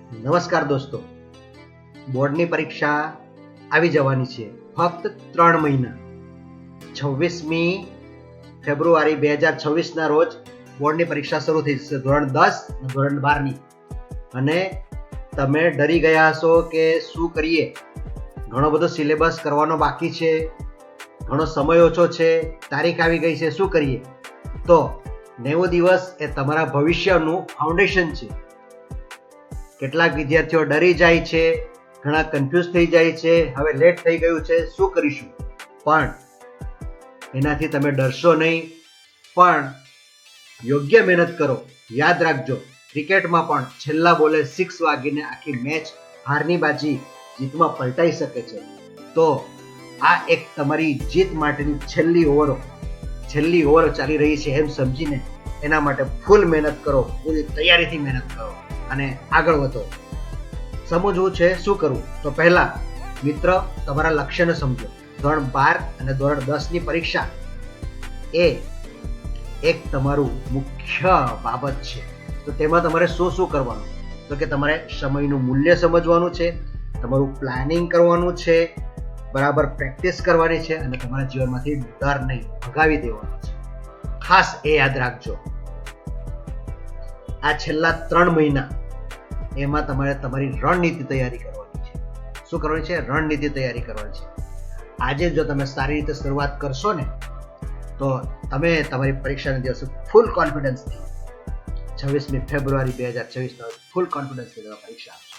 નમસ્કાર દોસ્તો, બોર્ડની પરીક્ષા આવી જવાની છે ફક્ત 3 મહિના. 26મી ફેબ્રુઆરી 2026ના રોજ બોર્ડની પરીક્ષા શરૂ થઈ જશે, ધોરણ 10 અને ધોરણ 12ની. અને તમે ડરી ગયા હશો કે શું કરીએ, ઘણો બધો સિલેબસ કરવાનો બાકી છે, ઘણો સમય ઓછો છે, તારીખ આવી ગઈ છે, શું કરીએ? તો 90 દિવસ એ તમારા ભવિષ્યનું ફાઉન્ડેશન છે. કેટલાક વિદ્યાર્થીઓ ડરી જાય છે, ઘણા કન્ફ્યુઝ થઈ જાય છે, હવે લેટ થઈ ગયું છે, શું કરીશું? પણ એનાથી તમે ડરશો નહીં, પણ યોગ્ય મહેનત કરો. યાદ રાખજો, ક્રિકેટમાં પણ છેલ્લા બોલે 6 વાગીને આખી મેચ હારની બાજી જીતમાં પલટાઈ શકે છે. તો આ એક તમારી જીત માટેની છેલ્લી ઓવર ચાલી રહી છે એમ સમજીને એના માટે ફૂલ મહેનત કરો, પૂરી તૈયારીથી મહેનત કરો અને આગળ વધો. સમજવું છે શું કરવું? તો પહેલા મિત્ર, તમારા લક્ષ્યને સમજો. ધોરણ 12 અને ધોરણ 10ની પરીક્ષા એ એક તમારું મુખ્ય બાબત છે. તો તેમાં તમારે શું કરવાનું? તો કે તમારે સમયનું મૂલ્ય સમજવાનું છે, તમારું પ્લાનિંગ કરવાનું છે, બરાબર પ્રેક્ટિસ કરવાની છે અને તમારા જીવનમાંથી ડર નહીં ભગાવી દેવાનો છે. ખાસ એ યાદ રાખજો, આ છેલ્લા 3 મહિના એમાં તમારે તમારી રણનીતિ તૈયારી કરવાની છે. શું કરવાની છે? રણનીતિ તૈયારી કરવાની છે. આજે જો તમે સારી રીતે શરૂઆત કરશો ને, તો તમે તમારી પરીક્ષાના દિવસે ફૂલ કોન્ફિડન્સથી 26મી ફેબ્રુઆરી 2026 ફૂલ કોન્ફિડન્સથી તમે પરીક્ષા આપશો.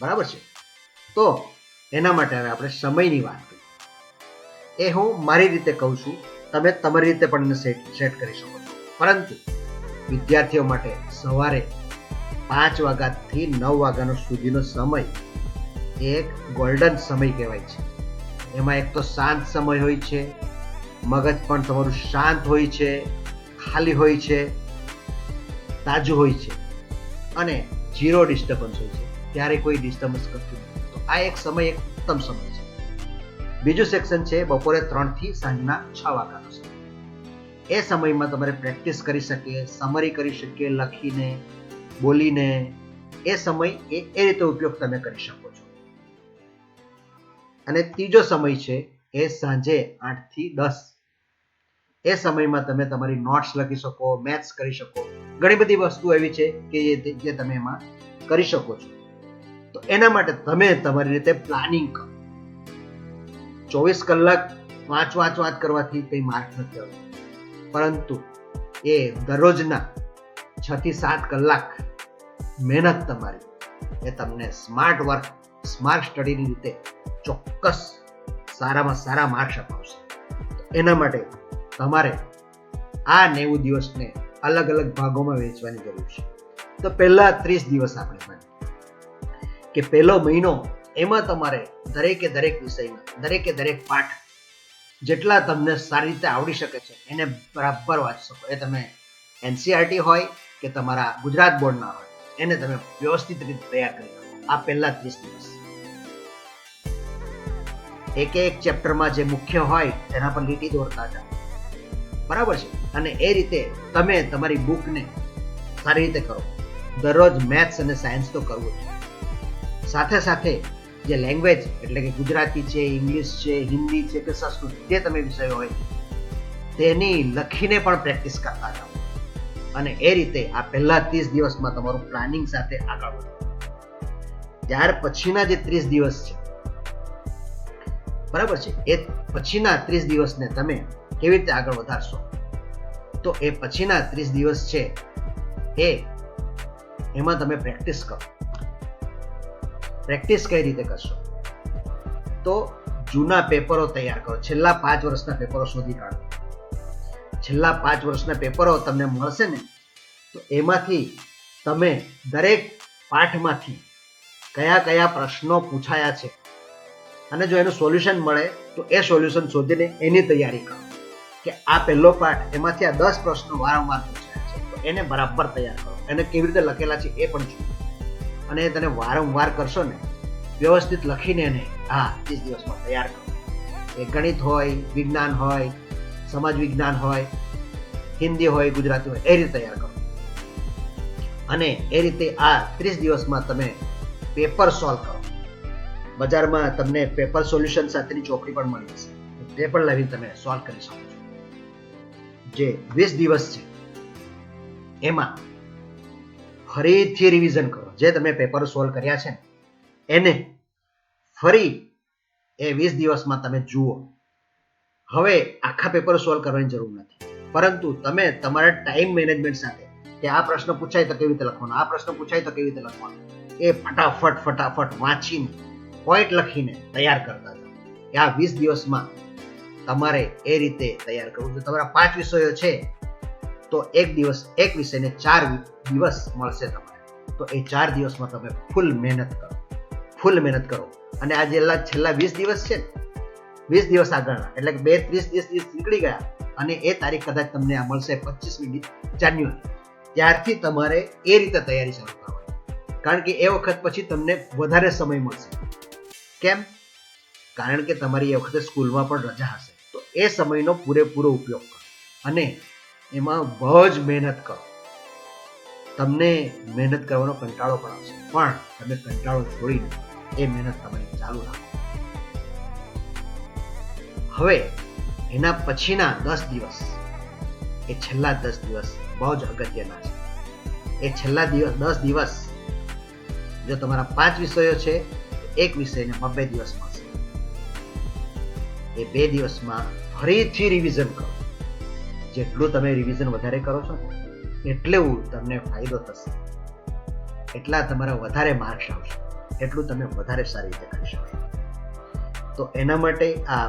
બરાબર છે? તો એના માટે હવે આપણે સમયની વાત કરીએ. એ હું મારી રીતે કહું છું, તમે તમારી રીતે પણ એને સેટ કરી શકો છો. પરંતુ વિદ્યાર્થીઓ માટે સવારે 5 વાગ્યાથી 9 વાગ્યાનો સુધીનો સમય એક ગોલ્ડન સમય કહેવાય છે. એમાં એક તો શાંત સમય હોય છે, મગજ પણ તમારું શાંત હોય છે, ખાલી હોય છે, તાજું હોય છે અને 0 ડિસ્ટર્બન્સ હોય છે. ત્યારે કોઈ ડિસ્ટર્બન્સ કરતું નથી. તો આ એક સમય એક ઉત્તમ સમય છે. બીજું સેક્શન છે બપોરે 3 થી સાંજના 6 વાગ્યાનો સમય. એ સમયમાં તમારે પ્રેક્ટિસ કરી શકીએ, સમરી કરી શકીએ, લખીને, બોલીને. એ સમય એ રીતે ઉપયોગ તમે કરી શકો છો. અને ત્રીજો સમય છે એ સાંજે 8 થી 10. એ સમયમાં તમે તમારી નોટ્સ લખી શકો, મેથ્સ કરી શકો. ઘણી બધી વસ્તુ એવી છે કે જે તમે એમાં કરી શકો છો. તો એના માટે તમે તમારી રીતે પ્લાનિંગ કરો. 24 કલાક વાંચ કરવાથી કંઈ માર્ક નથી આવતો, પરંતુ એ દરરોજના 6 થી 7 કલાક મહેનત તમારી એ તમને સ્માર્ટ વર્ક, સ્માર્ટ સ્ટડીની રીતે ચોક્કસ સારામાં સારા માર્ક્સ અપાવશે. એના માટે તમારે આ 90 દિવસને અલગ અલગ ભાગોમાં વહેંચવાની જરૂર છે. તો પહેલા 30 દિવસ આપણે માનીએ કે પહેલો મહિનો, એમાં તમારે દરેકે દરેક વિષયમાં, દરેકે દરેક પાઠ જેટલા તમને સારી રીતે આવડી શકે છે એને બરાબર વાંચી શકો. એ તમે NCERT હોય કે તમારા ગુજરાત બોર્ડના હોય, એને તમે વ્યવસ્થિત રીતે તૈયાર કરી શકો. આ પહેલા 30 દિવસ એક ચેપ્ટરમાં જે મુખ્ય હોય તેના પર લીટી દોરતા જાઓ. બરાબર છે? અને એ રીતે તમે તમારી બુકને સારી રીતે કરો. દરરોજ મેથ્સ અને સાયન્સ તો કરવું જ. સાથે સાથે જે લેંગ્વેજ એટલે કે ગુજરાતી છે, ઇંગ્લિશ છે, હિન્દી છે કે સંસ્કૃત, જે તમે વિષય હોય તેની લખીને પણ પ્રેક્ટિસ કરતા જાઓ. અને એ રીતે આ પહેલા 30 દિવસમાં તમારું પ્લાનિંગ સાથે આગળ વધો. ત્યાર પછીના જે 30 દિવસ છે, બરાબર છે, એ પછીના 30 દિવસને તમે કેવી રીતે આગળ વધારશો? તો એ પછીના 30 દિવસ છે એમાં તમે પ્રેક્ટિસ કરો. પ્રેક્ટિસ કઈ રીતે કરશો? તો જૂના પેપરો તૈયાર કરો. છેલ્લા 5 વર્ષના પેપરો શોધી કાઢો. છેલ્લા 5 વર્ષના પેપરો તમને મળશે ને, તો એમાંથી તમે દરેક પાઠમાંથી કયા પ્રશ્નો પૂછાયા છે અને જો એનું સોલ્યુશન મળે તો એ સોલ્યુશન શોધીને એની તૈયારી કરો. કે આ પહેલો પાઠ, એમાંથી આ 10 પ્રશ્નો વારંવાર પૂછાયા છે, તો એને બરાબર તૈયાર કરો. એને કેવી રીતે લખેલા છે એ પણ જુઓ. અને તેને વારંવાર કરશો ને, વ્યવસ્થિત લખીને એને 30 દિવસમાં તૈયાર કરો. એ ગણિત હોય, વિજ્ઞાન હોય, સમાજ વિજ્ઞાન હોય, હિન્દી હોય, ગુજરાતી હોય, એ રીતે તૈયાર કરો. અને એ રીતે આ 30 દિવસમાં તમે પેપર સોલ્વ કરો. બજારમાં તમને પેપર સોલ્યુશન સાથેની ચોપડી પણ મળી જશે, તે પણ લાવીને તમે સોલ્વ કરી શકો છો. જે 20 દિવસ છે એમાં ફરીથી રિવિઝન કરો. જે તમે પેપર સોલ્વ કર્યા છે એને ફરી એ 20 દિવસમાં તમે જુઓ. હવે આખા પેપર સોલ્વ કરવાની જરૂર નથી, પરંતુ તમે તમારા ટાઈમ મેનેજમેન્ટ સાથે કે આ પ્રશ્ન પૂછાય તો કેવી રીતે લખવાનો, આ પ્રશ્ન પૂછાય તો કેવી રીતે લખવાનો, એ ફટાફટ વાંચીને પોઈન્ટ લખીને તૈયાર કરતા જાઓ. આ 20 દિવસમાં તમારે એ રીતે તૈયાર કરવું છે. તમારા 5 વિષયો છે તો એક વિષયને 4 દિવસ મળશે તમારે. તો એ 4 દિવસમાં તમે ફૂલ મહેનત કરો. અને આ છેલ્લા 20 દિવસ છે, 20 દિવસ આગળના, એટલે કે 30 દિવસ નીકળી ગયા અને એ તારીખ કદાચ તમને આ મળશે 25મી જાન્યુઆરી. ત્યારથી તમારે એ રીતે તૈયારી શરૂ કરવાની, કારણ કે એ વખત પછી તમને વધારે સમય મળશે. કેમ? કારણ કે તમારી એ વખતે સ્કૂલમાં પણ રજા હશે. તો એ સમયનો પૂરેપૂરો ઉપયોગ કરો અને એમાં બહુ જ મહેનત કરો. તમને મહેનત કરવાનો કંટાળો પણ આવશે, પણ તમે કંટાળો છોડીને એ મહેનત તમારી ચાલુ રાખો. હવે એના પછીના 10 દિવસ, એ છેલ્લા 10 દિવસ બહુ જ અગત્યના છે. એ છેલ્લા 10 દિવસ જો તમારા 5 વિષયો છે તો એક વિષયને 2 દિવસ મળશે. એ 2 દિવસમાં ફરીથી રિવિઝન કરો. જેટલું તમે રિવિઝન વધારે કરો છો એટલું તમને ફાયદો થશે, એટલા તમારા વધારે માર્ક્સ આવશે, એટલું તમે વધારે સારી રીતે કરી શકશો. તો એના માટે આ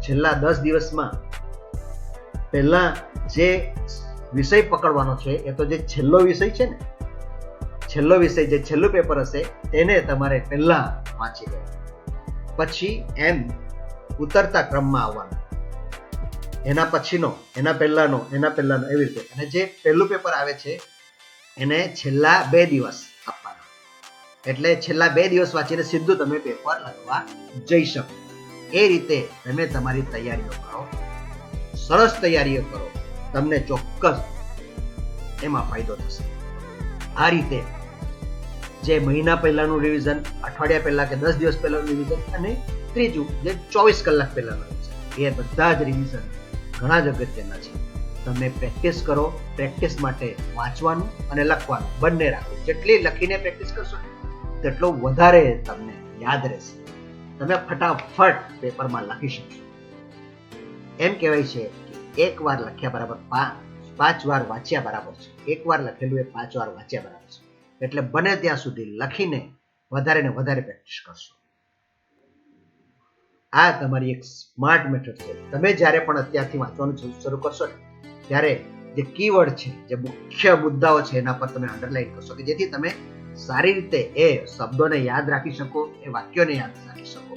છેલ્લા 10 દિવસમાં પહેલા જે વિષય પકડવાનો છે એ તો જે છેલ્લો વિષય છે ને, છેલ્લો વિષય જે છેલ્લું પેપર હશે તેને તમારે પહેલા વાંચી લેવું. પછી એમ ઉતરતા ક્રમમાં આવવાનું, એના પછીનો, એના પહેલાનો એવી રીતે. અને જે પહેલું પેપર આવે છે એને છેલ્લા 2 દિવસ આપવાના, એટલે છેલ્લા 2 દિવસ વાંચીને સીધું તમે પેપર લખવા જઈ શકો. એ રીતે તમે તમારી તૈયારીઓ કરો, સરસ તૈયારીઓ કરો, તમને ચોક્કસ એમાં ફાયદો થશે. આ રીતે જે મહિના પહેલાનું રિવિઝન, અઠવાડિયા પહેલા કે 10 દિવસ પહેલાનું રિવિઝન, અને ત્રીજું જે 24 કલાક પહેલાનું રિવિઝન, એ બધા જ રિવિઝન ઘણા જ અગત્યના છે. તમે પ્રેક્ટિસ કરો. પ્રેક્ટિસ માટે વાંચવાનું અને લખવાનું બંને રાખો. જેટલી લખીને પ્રેક્ટિસ કરશો તેટલું વધારે તમને યાદ રહેશે. તમે ફટાફટ પેપરમાં લખી શકશો. એમ કહેવાય છે કે એક વાર લખ્યા બરાબર 5 વાર વાંચ્યા બરાબર છે. એક વાર લખેલું એ 5 વાર વાંચ્યા બરાબર છે. એટલે બને ત્યાં સુધી લખીને વધારે ને વધારે પ્રેક્ટિસ કરશો. આ તમારી એક સ્માર્ટ મેથડ છે. તમે જ્યારે પણ અત્યારથી વાંચવાનું શરૂ કરશો ને ત્યારે જે કીવર્ડ છે, જે મુખ્ય મુદ્દાઓ છે એના પર તમે અંડરલાઈન કરશો, કે જેથી તમે સારી રીતે એ શબ્દોને યાદ રાખી શકો, એ વાક્યોને યાદ રાખી શકો.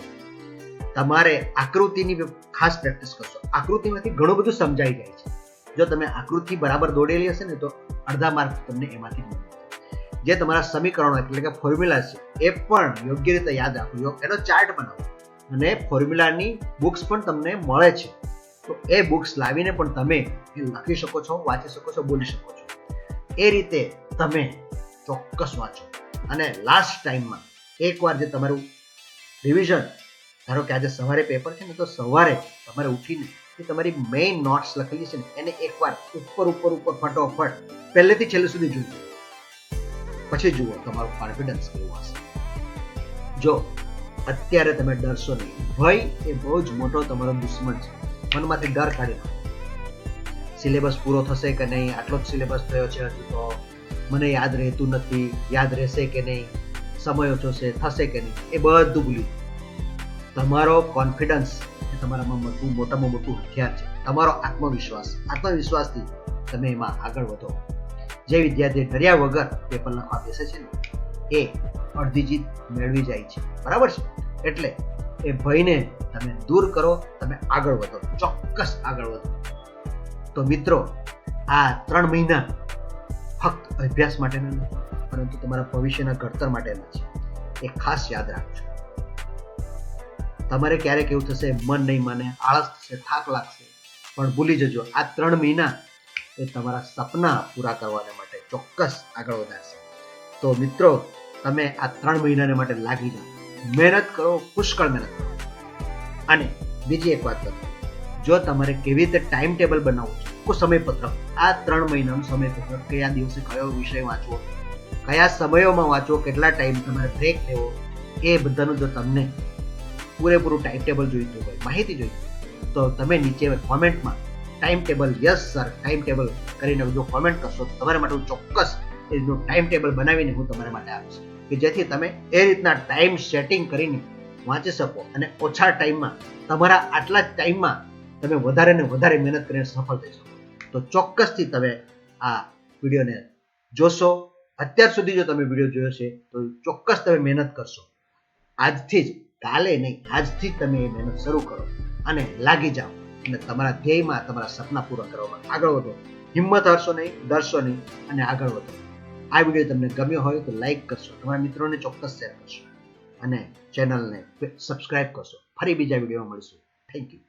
તમારે આકૃતિની ખાસ પ્રેક્ટિસ કરશો. આકૃતિમાંથી ઘણું બધું સમજાઈ જાય છે. જો તમે આકૃતિ બરાબર દોડેલી હશે ને તો અડધા માર્ક તમને એમાંથી મળે. જે તમારા સમીકરણો એટલે કે ફોર્મ્યુલા છે એ પણ યોગ્ય રીતે યાદ રાખો, એનો ચાર્ટ બનાવો. અને ફોર્મ્યુલાની બુક્સ પણ તમને મળે છે, તો એ બુક્સ લાવીને પણ તમે લખી શકો છો, વાંચી શકો છો, બોલી શકો છો. એ રીતે તમે ચોક્કસ વાંચો. અને લાસ્ટ ટાઈમમાં એકવાર જે તમારું રિવિઝન, ધારો કે આજે સવારે પેપર છે ને, તો સવારે તમારે ઉઠીને જે તમારી મેઇન નોટ્સ લખેલી છે ને એને એકવાર ઉપર ફટોફટ પહેલેથી છેલ્લે સુધી જોજો. પછી જુઓ તમારું કોન્ફિડન્સ કેવું હશે. જો અત્યારે તમે ડરશો નહીં. ભય એ બહુ જ મોટો તમારો દુશ્મન છે. મનમાંથી ડર કાઢી નાખો. સિલેબસ પૂરો થશે કે નહીં, આટલો જ સિલેબસ થયો છે હજુ તો, મને યાદ રહેતું નથી, યાદ રહેશે કે નહીં, સમય ઓછો છે, થશે કે નહીં, એ બધું ભૂલી. તમારો કોન્ફિડન્સ એ તમારામાં મોટામાં મોટું હથિયાર છે. તમારો આત્મવિશ્વાસથી તમે એમાં આગળ વધો. જે વિદ્યાર્થી ડર્યા વગર પેપર લખવા બેસે છે ને એ અડધી જીત મેળવી જાય છે. બરાબર છે? એટલે એ ભયને તમે દૂર કરો, તમે આગળ વધો, ચોક્કસ આગળ વધો. તો મિત્રો, આ 3 મહિના ફક્ત અભ્યાસ માટેના નથી, પરંતુ તમારા ભવિષ્યના ઘડતર માટેના છે. એ ખાસ યાદ રાખજો. તમારે ક્યારેક એવું થશે, મન નહીં માને, આળસ થશે, થાક લાગશે, પણ ભૂલી જજો, આ 3 મહિના એ તમારા સપના પૂરા કરવાને માટે ચોક્કસ આગળ વધારશે. તો મિત્રો તમે આ 3 મહિનાને માટે લાગી જાઓ, મહેનત કરો, પુષ્કળ મહેનત કરો. અને બીજી એક વાત કરો, જો તમારે કેવી રીતે ટાઈમ ટેબલ બનાવવું છે, કોઈ સમયપત્રક, આ 3 મહિનાનું સમયપત્રક, કયા દિવસે કયો વિષય વાંચવો, કયા સમયોમાં વાંચવો, કેટલા ટાઈમ તમારે બ્રેક લેવો, એ બધાનું જો તમને પૂરેપૂરું ટાઈમ ટેબલ જોઈતું હોય, માહિતી જોઈતી હોય, તો તમે નીચે કોમેન્ટમાં time table, yes sir time table કરીને જો કોમેન્ટ કરશો તો તમારા માટે હું ચોક્કસ એનું ટાઈમ ટેબલ બનાવીને હું તમારા માટે આપીશ, કે જેથી તમે એ રીતના ટાઈમ સેટિંગ કરીને વાંચી શકો અને ઓછા ટાઈમમાં, તમારા આટલા જ ટાઈમમાં તમે વધારે ને વધારે મહેનત કરીને સફળ થઈ શકો. તો ચોક્કસથી તમે આ વિડીયોને જોશો. અત્યાર સુધી જો તમે વિડીયો જોયો છે તો ચોક્કસ તમે મહેનત કરશો. આજથી જ, કાલે નહીં, આજથી જ તમે એ મહેનત શરૂ કરો અને લાગી જાઓ અને તમારા ધ્યેયમાં, તમારા સપના પૂરા કરવામાં આગળ વધો. હિંમત હારશો નહીં, ડરશો નહીં અને આગળ વધો. આ વિડીયો તમને ગમ્યો હોય તો લાઈક કરશો, તમારા મિત્રોને ચોક્કસ શેર કરશો અને ચેનલને સબસ્ક્રાઇબ કરશો. ફરી બીજા વિડીયોમાં મળીશું. Thank you.